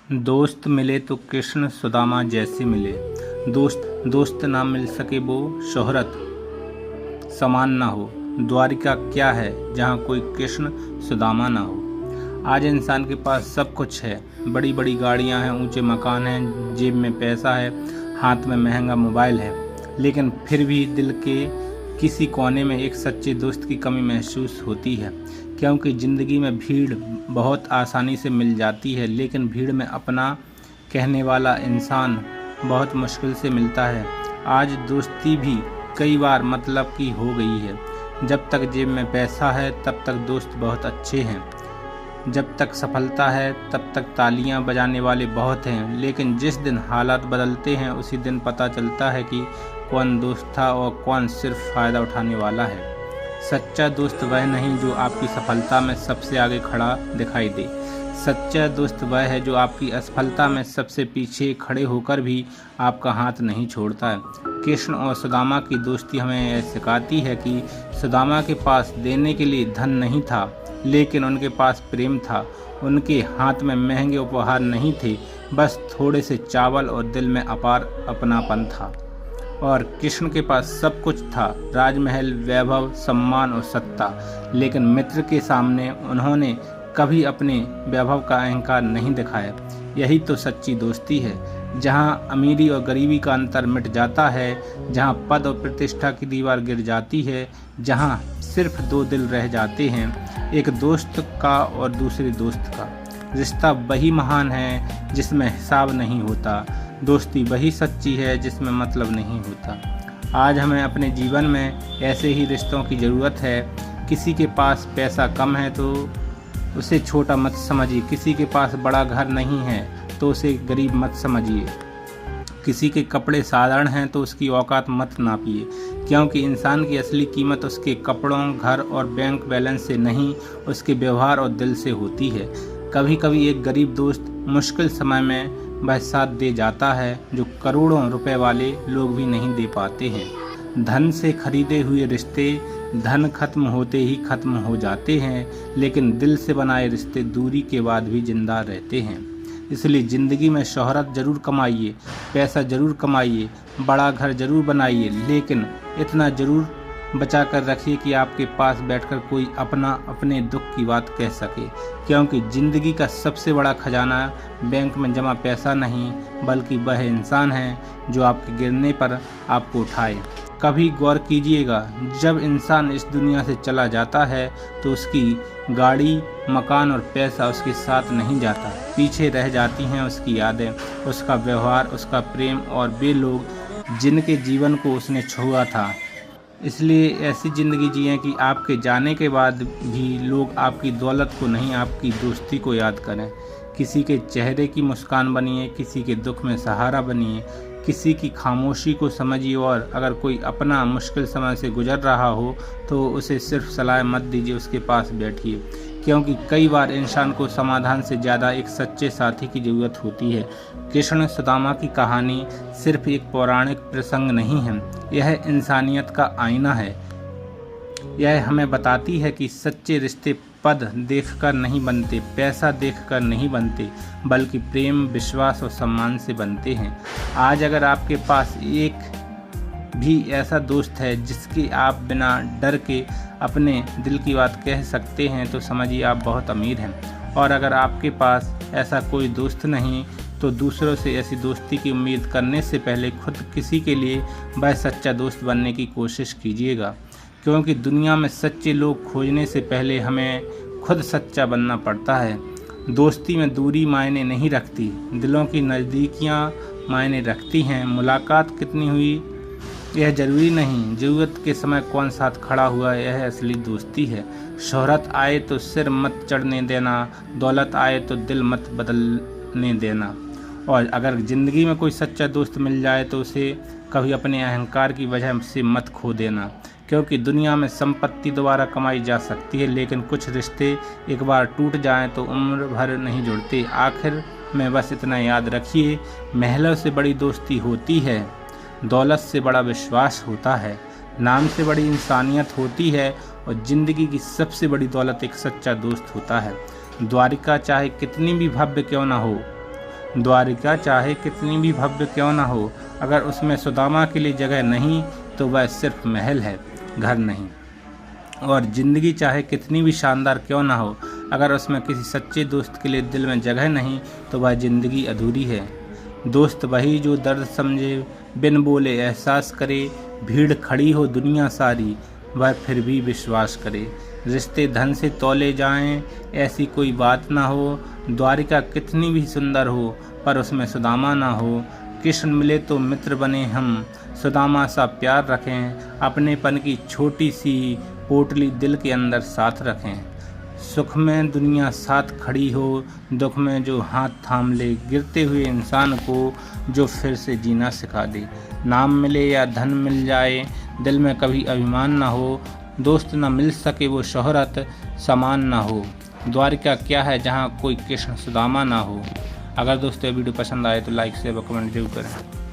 दोस्त मिले तो कृष्ण सुदामा जैसे मिले। दोस्त ना मिल सके वो शोहरत समान ना हो। द्वारिका क्या है जहाँ कोई कृष्ण सुदामा ना हो। आज इंसान के पास सब कुछ है, बड़ी बड़ी गाड़ियाँ हैं, ऊंचे मकान हैं, जेब में पैसा है, हाथ में महंगा मोबाइल है, लेकिन फिर भी दिल के किसी कोने में एक सच्चे दोस्त की कमी महसूस होती है। क्योंकि ज़िंदगी में भीड़ बहुत आसानी से मिल जाती है, लेकिन भीड़ में अपना कहने वाला इंसान बहुत मुश्किल से मिलता है। आज दोस्ती भी कई बार मतलब की हो गई है। जब तक जेब में पैसा है तब तक दोस्त बहुत अच्छे हैं, जब तक सफलता है तब तक तालियां बजाने वाले बहुत हैं, लेकिन जिस दिन हालात बदलते हैं उसी दिन पता चलता है कि कौन दोस्त था और कौन सिर्फ फ़ायदा उठाने वाला है। सच्चा दोस्त वह नहीं जो आपकी सफलता में सबसे आगे खड़ा दिखाई दे। सच्चा दोस्त वह है जो आपकी असफलता में सबसे पीछे खड़े होकर भी आपका हाथ नहीं छोड़ता है। कृष्ण और सुदामा की दोस्ती हमें यह सिखाती है कि सुदामा के पास देने के लिए धन नहीं था, लेकिन उनके पास प्रेम था। उनके हाथ में महंगे उपहार नहीं थे, बस थोड़े से चावल और दिल में अपार अपनापन था। और कृष्ण के पास सब कुछ था, राजमहल, वैभव, सम्मान और सत्ता, लेकिन मित्र के सामने उन्होंने कभी अपने वैभव का अहंकार नहीं दिखाया। यही तो सच्ची दोस्ती है, जहाँ अमीरी और गरीबी का अंतर मिट जाता है, जहाँ पद और प्रतिष्ठा की दीवार गिर जाती है, जहाँ सिर्फ दो दिल रह जाते हैं, एक दोस्त का और दूसरे दोस्त का। रिश्ता वही महान है जिसमें हिसाब नहीं होता, दोस्ती वही सच्ची है जिसमें मतलब नहीं होता। आज हमें अपने जीवन में ऐसे ही रिश्तों की ज़रूरत है। किसी के पास पैसा कम है तो उसे छोटा मत समझिए, किसी के पास बड़ा घर नहीं है तो उसे गरीब मत समझिए, किसी के कपड़े साधारण हैं तो उसकी औकात मत नापिए, क्योंकि इंसान की असली कीमत उसके कपड़ों, घर और बैंक बैलेंस से नहीं, उसके व्यवहार और दिल से होती है। कभी कभी एक गरीब दोस्त मुश्किल समय में वह साथ दे जाता है जो करोड़ों रुपए वाले लोग भी नहीं दे पाते हैं। धन से खरीदे हुए रिश्ते धन खत्म होते ही खत्म हो जाते हैं, लेकिन दिल से बनाए रिश्ते दूरी के बाद भी जिंदा रहते हैं। इसलिए ज़िंदगी में शोहरत ज़रूर कमाइए, पैसा ज़रूर कमाइए, बड़ा घर ज़रूर बनाइए, लेकिन इतना ज़रूर बचा कर रखिए कि आपके पास बैठकर कोई अपने दुख की बात कह सके। क्योंकि ज़िंदगी का सबसे बड़ा खजाना बैंक में जमा पैसा नहीं, बल्कि वह इंसान है जो आपके गिरने पर आपको उठाए। कभी गौर कीजिएगा, जब इंसान इस दुनिया से चला जाता है तो उसकी गाड़ी, मकान और पैसा उसके साथ नहीं जाता, पीछे रह जाती हैं उसकी यादें, उसका व्यवहार, उसका प्रेम और वे लोग जिनके जीवन को उसने छुआ था। इसलिए ऐसी ज़िंदगी जिएं कि आपके जाने के बाद भी लोग आपकी दौलत को नहीं, आपकी दोस्ती को याद करें। किसी के चेहरे की मुस्कान बनिए, किसी के दुख में सहारा बनिए, किसी की खामोशी को समझिए, और अगर कोई अपना मुश्किल समय से गुजर रहा हो तो उसे सिर्फ सलाह मत दीजिए, उसके पास बैठिए। क्योंकि कई बार इंसान को समाधान से ज़्यादा एक सच्चे साथी की ज़रूरत होती है। कृष्ण सुदामा की कहानी सिर्फ एक पौराणिक प्रसंग नहीं है, यह इंसानियत का आईना है। यह हमें बताती है कि सच्चे रिश्ते पद देखकर नहीं बनते, पैसा देखकर नहीं बनते, बल्कि प्रेम, विश्वास और सम्मान से बनते हैं। आज अगर आपके पास एक भी ऐसा दोस्त है जिसकी आप बिना डर के अपने दिल की बात कह सकते हैं तो समझिए आप बहुत अमीर हैं। और अगर आपके पास ऐसा कोई दोस्त नहीं तो दूसरों से ऐसी दोस्ती की उम्मीद करने से पहले खुद किसी के लिए वह सच्चा दोस्त बनने की कोशिश कीजिएगा। क्योंकि दुनिया में सच्चे लोग खोजने से पहले हमें खुद सच्चा बनना पड़ता है। दोस्ती में दूरी मायने नहीं रखती, दिलों की नज़दीकियाँ मायने रखती हैं। मुलाकात कितनी हुई यह ज़रूरी नहीं, ज़रूरत के समय कौन साथ खड़ा हुआ यह असली दोस्ती है। शोहरत आए तो सिर मत चढ़ने देना, दौलत आए तो दिल मत बदलने देना। और अगर ज़िंदगी में कोई सच्चा दोस्त मिल जाए तो उसे कभी अपने अहंकार की वजह से मत खो देना। क्योंकि दुनिया में संपत्ति दोबारा कमाई जा सकती है, लेकिन कुछ रिश्ते एक बार टूट जाएं तो उम्र भर नहीं जुड़ते। आखिर में बस इतना याद रखिए, महलों से बड़ी दोस्ती होती है, दौलत से बड़ा विश्वास होता है, नाम से बड़ी इंसानियत होती है, और ज़िंदगी की सबसे बड़ी दौलत एक सच्चा दोस्त होता है। द्वारिका चाहे कितनी भी भव्य क्यों ना हो, द्वारिका चाहे कितनी भी भव्य क्यों न हो, अगर उसमें सुदामा के लिए जगह नहीं तो वह सिर्फ महल है, घर नहीं। और ज़िंदगी चाहे कितनी भी शानदार क्यों ना हो, अगर उसमें किसी सच्चे दोस्त के लिए दिल में जगह नहीं तो वह ज़िंदगी अधूरी है। दोस्त वही जो दर्द समझे, बिन बोले एहसास करे, भीड़ खड़ी हो दुनिया सारी, वह फिर भी विश्वास करे। रिश्ते धन से तौले जाएं, ऐसी कोई बात ना हो, द्वारिका कितनी भी सुंदर हो पर उसमें सुदामा ना हो। कृष्ण मिले तो मित्र बने हम, सुदामा सा प्यार रखें, अपनेपन की छोटी सी पोटली दिल के अंदर साथ रखें। सुख में दुनिया साथ खड़ी हो, दुख में जो हाथ थाम ले, गिरते हुए इंसान को जो फिर से जीना सिखा दे। नाम मिले या धन मिल जाए, दिल में कभी अभिमान ना हो, दोस्त ना मिल सके वो शोहरत समान ना हो। द्वारिका क्या है जहाँ कोई कृष्ण सुदामा ना हो। अगर दोस्तों वीडियो पसंद आए तो लाइक शेयर व कमेंट जरूर करें।